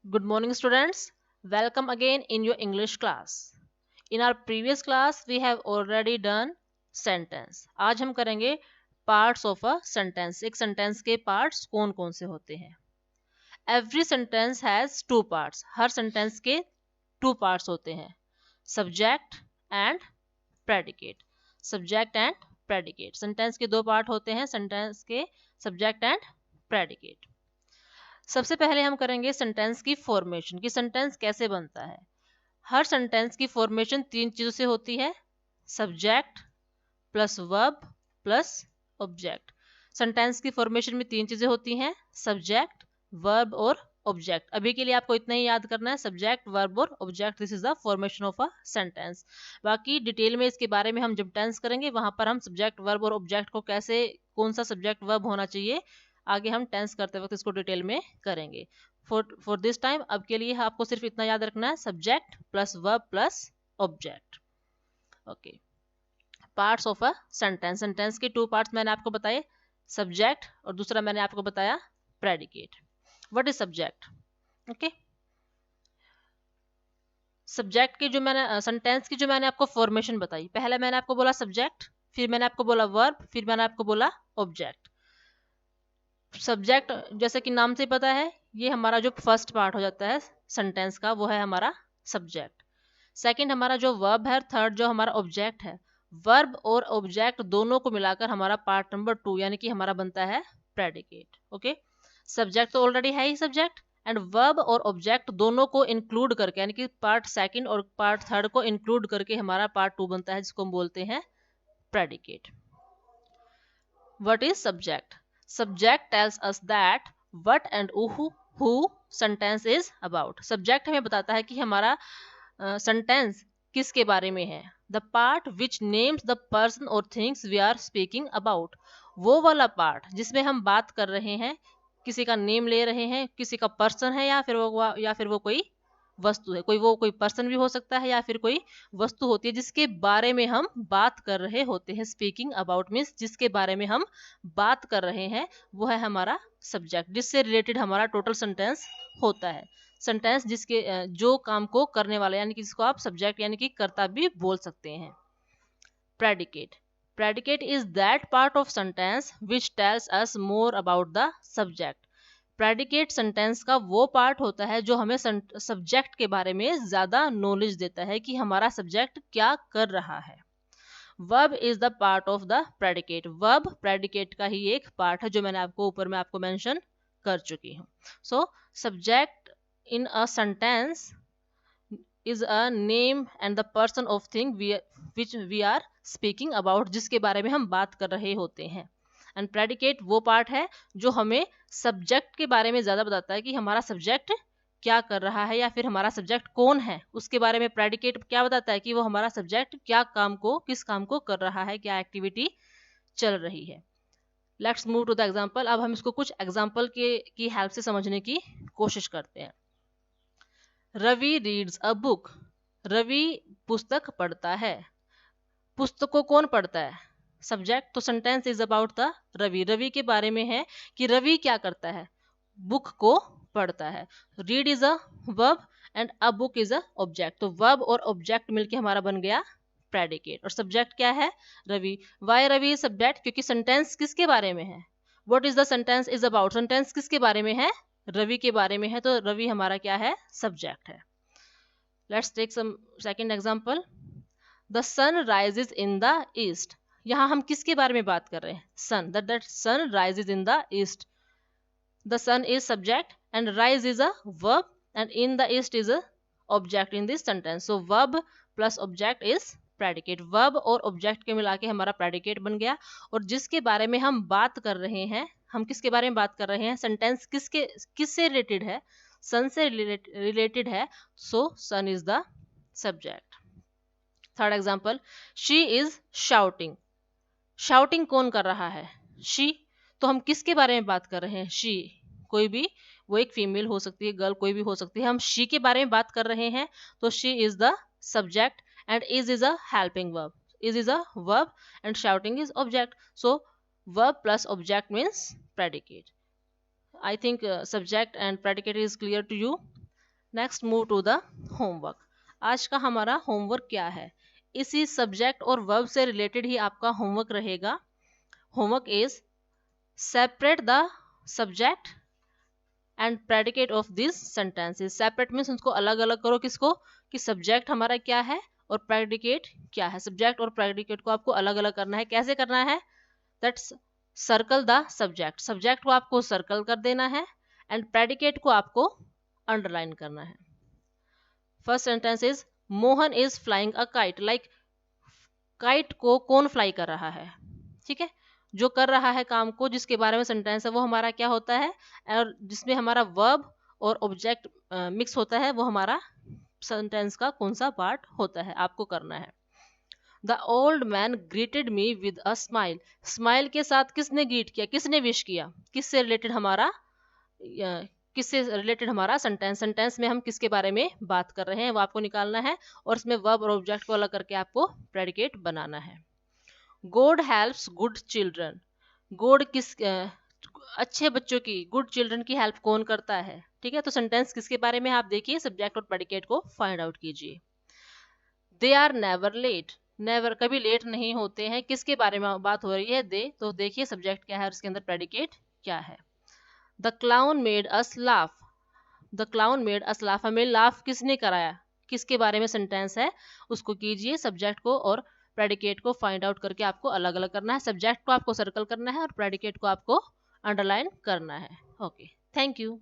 Good morning, students. Welcome again in your English class. In our previous class, we have already done sentence. आज हम करेंगे parts of a sentence. एक sentence के parts कौन कौन से होते हैं? Every sentence has two parts. Her sentence के two parts होते हैं. Subject and predicate. Subject and predicate. Sentence के दो part होते हैं. Sentence के subject and predicate. सबसे पहले हम करेंगे सेंटेंस की फॉर्मेशन कि सेंटेंस कैसे बनता है। हर सेंटेंस की फॉर्मेशन तीन चीजों से होती है, subject plus verb plus object. Sentence की फॉर्मेशन में तीन चीजें होती हैं, सब्जेक्ट, वर्ब और ऑब्जेक्ट। अभी के लिए आपको इतना ही याद करना है, सब्जेक्ट, वर्ब और object, this is the formation of a sentence. बाकी डिटेल में इसके बारे में हम जब टेंस करेंगे वहां पर हम सब्जेक्ट, वर्ब और ऑब्जेक्ट को कैसे, कौन सा सब्जेक्ट वर्ब होना चाहिए, आगे हम टेंस करते वक्त इसको डिटेल में करेंगे। फॉर दिस टाइम अब के लिए आपको सिर्फ इतना याद रखना है, subject plus verb plus object. Okay, parts of a sentence. Sentence के टू पार्ट्स मैंने आपको बताए, सब्जेक्ट और दूसरा मैंने आपको बताया predicate. What is subject? Okay, subject की जो मैंने सेंटेंस की जो मैंने आपको फॉर्मेशन बताई, पहले मैंने आपको बोला सब्जेक्ट, फिर मैंने आपको बोला वर्ब, फिर मैंने आपको बोला ऑब्जेक्ट। सब्जेक्ट जैसे कि नाम से पता है, ये हमारा जो फर्स्ट पार्ट हो जाता है सेंटेंस का, वो है हमारा सब्जेक्ट। सेकंड हमारा जो वर्ब है, थर्ड जो हमारा ऑब्जेक्ट है। वर्ब और ऑब्जेक्ट दोनों को मिलाकर हमारा पार्ट नंबर 2 यानी कि हमारा बनता है प्रेडिकेट। ओके, सब्जेक्ट तो ऑलरेडी है ही सब्जेक्ट, एंड वर्ब और ऑब्जेक्ट दोनों को इंक्लूड करके यानी कि पार्ट सेकंड और पार्ट थर्ड को इंक्लूड करके हमारा पार्ट 2 बनता है, जिसको हम बोलते हैं predicate. What is subject? Subject tells us that what and who sentence is about. Subject हमें बताता है कि हमारा sentence किसके बारे में है। The part which names the person or things we are speaking about. वो वाला part जिसमें हम बात कर रहे हैं, किसी का नेम ले रहे हैं, किसी का पर्सन है या फिर वो कोई वस्तु है। कोई पर्सन भी हो सकता है या फिर कोई वस्तु होती है जिसके बारे में हम बात कर रहे होते हैं। स्पीकिंग अबाउट मीन्स जिसके बारे में हम बात कर रहे हैं, वो है हमारा सब्जेक्ट, जिससे रिलेटेड हमारा टोटल सेंटेंस होता है। सेंटेंस जिसके जो काम को करने वाला यानी कि जिसको आप सब्जेक्ट यानी कि कर्ता भी बोल सकते हैं। Predicate, predicate is that part of sentence which tells us more about the subject. Predicate sentence का वो पार्ट होता है जो हमें सब्जेक्ट के बारे में ज्यादा नॉलेज देता है कि हमारा सब्जेक्ट क्या कर रहा है। Verb is the part of the predicate. Verb predicate का ही एक पार्ट है, जो मैंने आपको ऊपर में आपको मेंशन कर चुकी हूँ। So subject in a sentence is a name and the person of thing which we are speaking about, जिसके बारे में हम बात कर रहे होते हैं। एंड प्रेडिकेट वो पार्ट है जो हमें सब्जेक्ट के बारे में ज़्यादा बताता है कि हमारा सब्जेक्ट क्या कर रहा है या फिर हमारा सब्जेक्ट कौन है, उसके बारे में प्रेडिकेट क्या बताता है कि वो हमारा सब्जेक्ट क्या काम को, किस काम को कर रहा है, क्या एक्टिविटी चल रही है। Let's move to the example. अब हम इसको कुछ एग्जाम्पल की हेल्प से समझने की कोशिश करते हैं। Ravi reads a book. Ravi पुस्तक पढ़ता है। पुस्तक को कौन पढ़ता है? सब्जेक्ट। तो sentence is about the Ravi. Ravi के बारे में है कि रवि क्या करता है, बुक को पढ़ता है। Read is a verb and a book is a object. तो वर्ब और ऑब्जेक्ट मिलके हमारा बन गया प्रेडिकेट। और सब्जेक्ट क्या है? रवि। Why Ravi subject? क्योंकि सेंटेंस किसके बारे में है? What is the sentence is about? Sentence किसके बारे में है? रवि के बारे में है, तो रवि हमारा क्या है? सब्जेक्ट है। Let's take some second example. The sun rises in the east. यहाँ हम किसके बारे में बात कर रहे हैं? Sun. That sun rises in the east. The sun is subject and rise is a verb and in the east is a object in this sentence. So verb plus object is predicate. Verb और object के मिला के हमारा predicate बन गया। और जिसके बारे में हम बात कर रहे हैं, हम किसके बारे में बात कर रहे हैं? सेंटेंस किससे रिलेटेड है? सन से रिलेटेड है, so sun is the subject. Third example, she is shouting. Shouting कौन कर रहा है? शी। तो हम किसके बारे में बात कर रहे हैं? शी। कोई भी, वो एक फीमेल हो सकती है, गर्ल कोई भी हो सकती है, हम शी के बारे में बात कर रहे हैं, तो she is the subject and is a helping verb. Is a verb and shouting is object. So verb plus object means predicate. I think subject and predicate is clear to you. Next move to the homework. आज का हमारा homework क्या है? इसी subject और verb से related ही आपका homework रहेगा। Homework is separate the subject and predicate of this sentences. Separate means उसको अलग अलग करो, किसको? कि सब्जेक्ट हमारा क्या है और प्रेडिकेट क्या है। सब्जेक्ट और प्रेडिकेट को आपको अलग अलग करना है। कैसे करना है? That's circle the subject. Subject को आपको सर्कल कर देना है एंड प्रेडिकेट को आपको अंडरलाइन करना है। First sentence is Mohan is flying a kite. Like kite को कौन फ्लाई कर रहा है? ठीक है, जो कर रहा है काम को, जिसके बारे में सेंटेंस है, वो हमारा क्या होता है? और जिसमें हमारा वर्ब और ऑब्जेक्ट मिक्स होता है, वो हमारा सेंटेंस का कौन सा पार्ट होता है, आपको करना है। The old man greeted me with a smile. Smile के साथ किसने ग्रीट किया, किसने विश किया? किससे रिलेटेड हमारा सेंटेंस? सेंटेंस में हम किसके बारे में बात कर रहे हैं वो आपको निकालना है, और इसमें वर्ब और ऑब्जेक्ट को अलग करके आपको प्रेडिकेट बनाना है। God helps good children. God अच्छे बच्चों की, गुड चिल्ड्रन की हेल्प कौन करता है? ठीक है, तो सेंटेंस किसके बारे में आप देखिए, सब्जेक्ट और प्रेडिकेट को फाइंड आउट कीजिए। They are never late. Never कभी लेट नहीं होते हैं, किसके बारे में बात हो रही है? दे। तो देखिए सब्जेक्ट क्या है और इसके अंदर प्रेडिकेट क्या है। The clown made us laugh. The clown made us laugh, हमें लाफ किसने कराया, किसके बारे में सेंटेंस है, उसको कीजिए। सब्जेक्ट को और प्रेडिकेट को फाइंड आउट करके आपको अलग अलग करना है। सब्जेक्ट को आपको सर्कल करना है और प्रेडिकेट को आपको अंडरलाइन करना है। Okay, thank you.